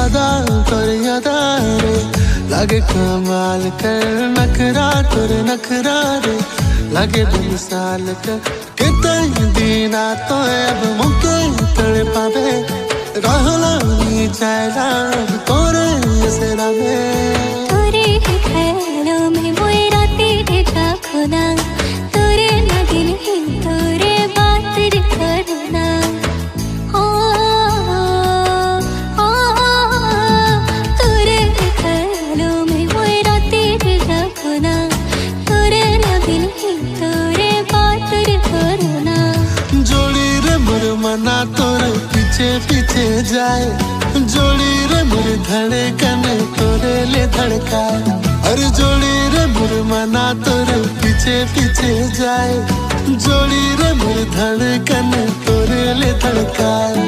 अदा तोर अदा रे लागे कमाल कर नखरा तोर नखरा रे लागे बेमिसाल कर कितने दीना तो अब मुके तड़ पावे रहला नी जायला तोरे सरा में तोरे ख्यालों में वो रातें जागना तोरे दिन ही तोरे बात करना तोरे ख्यालों में वो रातें जागना तोरे दिन ही तोरे बात करना जोड़ी रे मोर मना तोरे पीछे पीछे जाए जोड़ी रे मोर धड़कन तोरे ले धड़काए अरे जोड़ी रे मोर मना तोरे पीछे पीछे जाए जोड़ी रे मोर धड़कन तोरे ले धड़काए